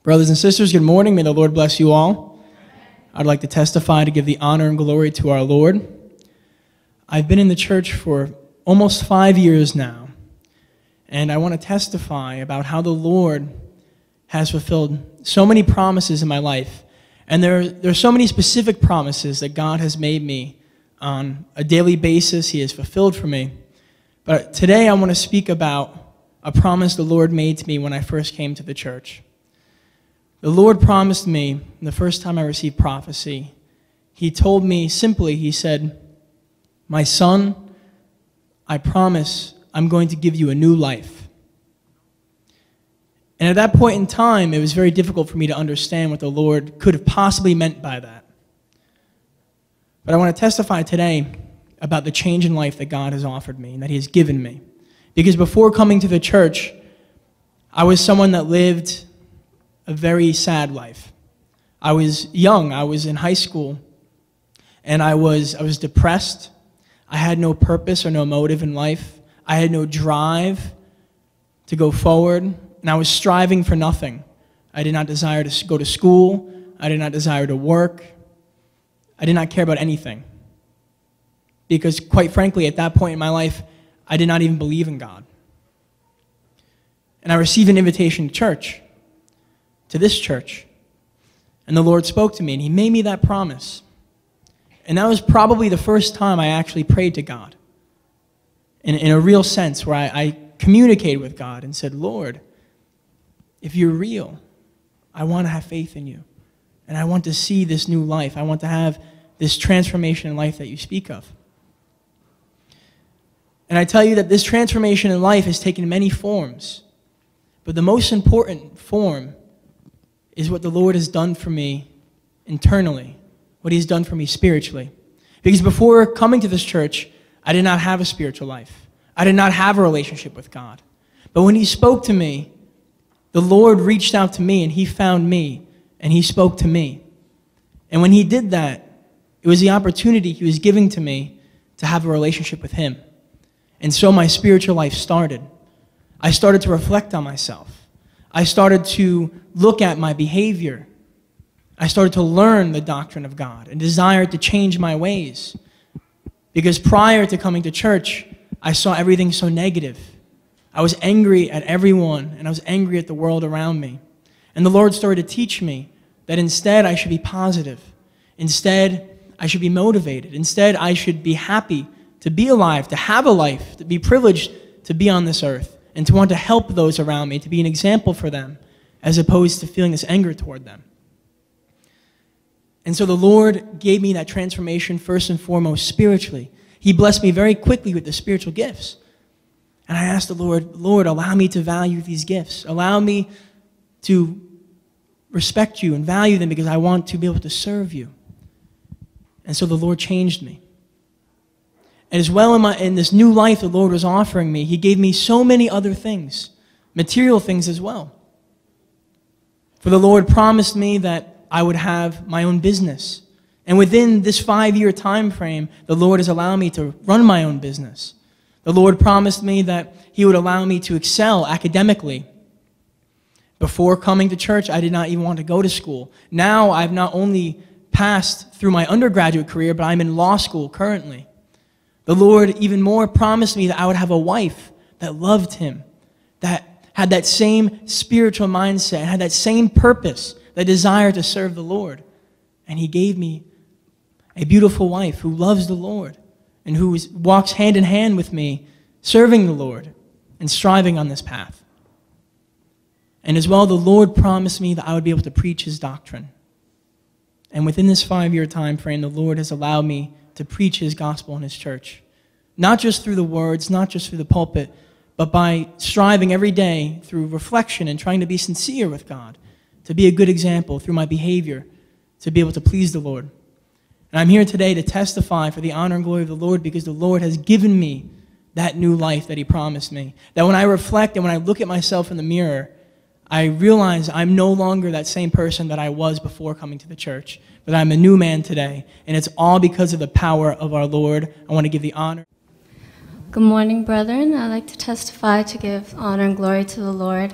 Brothers and sisters, good morning. May the Lord bless you all. I'd like to testify to give the honor and glory to our Lord. I've been in the church for almost 5 years now, and I want to testify about how the Lord has fulfilled so many promises in my life. And there are so many specific promises that God has made me on a daily basis. He has fulfilled for me. But today I want to speak about a promise the Lord made to me when I first came to the church. The Lord promised me the first time I received prophecy. He told me simply, he said, "My son, I promise I'm going to give you a new life." And at that point in time, it was very difficult for me to understand what the Lord could have possibly meant by that. But I want to testify today about the change in life that God has offered me and that He has given me. Because before coming to the church, I was someone that lived a very sad life. I was young. I was in high school, and I was depressed. I had no purpose or no motive in life. I had no drive to go forward, and I was striving for nothing. I did not desire to go to school. I did not desire to work. I did not care about anything. Because quite frankly, at that point in my life, I did not even believe in God. And I received an invitation to church, to this church. And the Lord spoke to me, and He made me that promise. And that was probably the first time I actually prayed to God in a real sense, where I communicated with God and said, "Lord, if you're real, I want to have faith in you. And I want to see this new life. I want to have this transformation in life that you speak of." And I tell you that this transformation in life has taken many forms. But the most important form is what the Lord has done for me internally, what He's done for me spiritually. Because before coming to this church, I did not have a spiritual life. I did not have a relationship with God. But when He spoke to me, the Lord reached out to me, and He found me, and He spoke to me. And when He did that, it was the opportunity He was giving to me to have a relationship with Him. And so my spiritual life started. I started to reflect on myself. I started to look at my behavior. I started to learn the doctrine of God and desired to change my ways. Because prior to coming to church, I saw everything so negative. I was angry at everyone, and I was angry at the world around me. And the Lord started to teach me that instead I should be positive. Instead, I should be motivated. Instead, I should be happy to be alive, to have a life, to be privileged to be on this earth, and to want to help those around me, to be an example for them, as opposed to feeling this anger toward them. And so the Lord gave me that transformation first and foremost spiritually. He blessed me very quickly with the spiritual gifts. And I asked the Lord, "Lord, allow me to value these gifts. Allow me to respect you and value them, because I want to be able to serve you." And so the Lord changed me. And as well in this new life the Lord was offering me, He gave me so many other things, material things as well. For the Lord promised me that I would have my own business. And within this 5-year time frame, the Lord has allowed me to run my own business. The Lord promised me that He would allow me to excel academically. Before coming to church, I did not even want to go to school. Now I've not only passed through my undergraduate career, but I'm in law school currently. The Lord even more promised me that I would have a wife that loved Him, that had that same spiritual mindset, and had that same purpose, that desire to serve the Lord. And He gave me a beautiful wife who loves the Lord and who walks hand in hand with me, serving the Lord and striving on this path. And as well, the Lord promised me that I would be able to preach His doctrine. And within this 5-year time frame, the Lord has allowed me to preach His gospel in His church. Not just through the words, not just through the pulpit, but by striving every day through reflection and trying to be sincere with God, to be a good example through my behavior, to be able to please the Lord. And I'm here today to testify for the honor and glory of the Lord, because the Lord has given me that new life that He promised me. That when I reflect and when I look at myself in the mirror, I realize I'm no longer that same person that I was before coming to the church, but I'm a new man today, and it's all because of the power of our Lord. I want to give the honor. Good morning, brethren. I'd like to testify to give honor and glory to the Lord.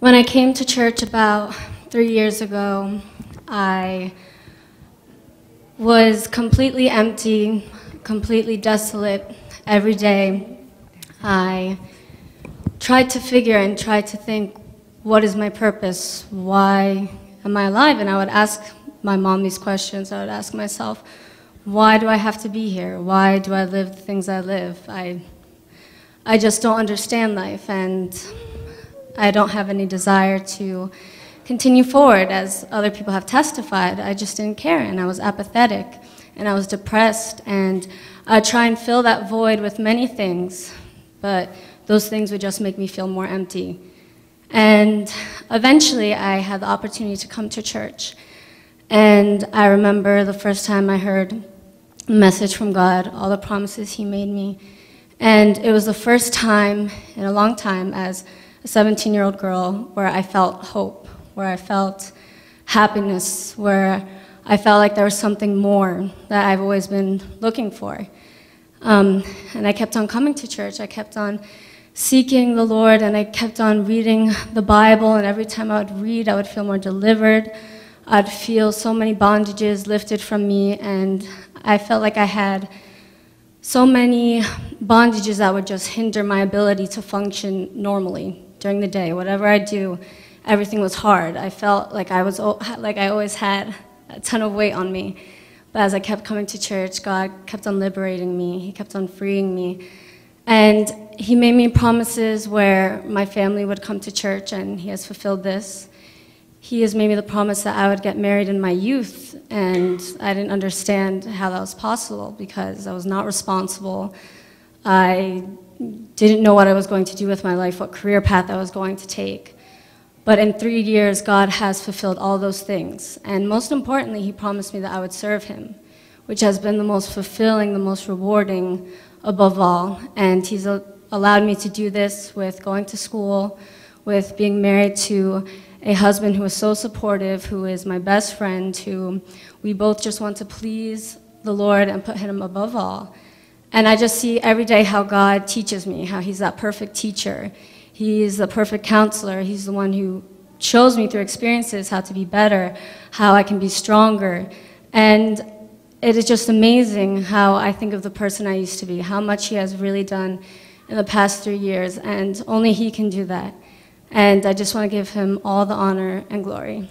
When I came to church about 3 years ago, I was completely empty, completely desolate every day. I tried to figure and tried to think, what is my purpose? Why am I alive? And I would ask my mom these questions. I would ask myself, why do I have to be here? Why do I live the things I live? I just don't understand life, and I don't have any desire to continue forward. As other people have testified, I just didn't care, and I was apathetic, and I was depressed, and I'd try and fill that void with many things, but those things would just make me feel more empty. And eventually, I had the opportunity to come to church, and I remember the first time I heard a message from God, all the promises He made me, and it was the first time in a long time as a 17-year-old girl where I felt hope, where I felt happiness, where I felt like there was something more that I've always been looking for. And I kept on coming to church. I kept on seeking the Lord, and I kept on reading the Bible, and every time I would read, I would feel more delivered. I'd feel so many bondages lifted from me, and I felt like I had so many bondages that would just hinder my ability to function normally during the day. Whatever I do, everything was hard. I felt like I always had a ton of weight on me. But as I kept coming to church, God kept on liberating me. He kept on freeing me. And He made me promises where my family would come to church, and He has fulfilled this. He has made me the promise that I would get married in my youth, and I didn't understand how that was possible because I was not responsible. I didn't know what I was going to do with my life, what career path I was going to take. But in 3 years, God has fulfilled all those things. And most importantly, He promised me that I would serve Him, which has been the most fulfilling, the most rewarding above all. And He's allowed me to do this with going to school, with being married to a husband who is so supportive, who is my best friend, who we both just want to please the Lord and put Him above all. And I just see every day how God teaches me, how He's that perfect teacher. He's the perfect counselor. He's the one who shows me through experiences how to be better, how I can be stronger. And it is just amazing how I think of the person I used to be, how much He has really done in the past 3 years, and only He can do that. And I just want to give Him all the honor and glory.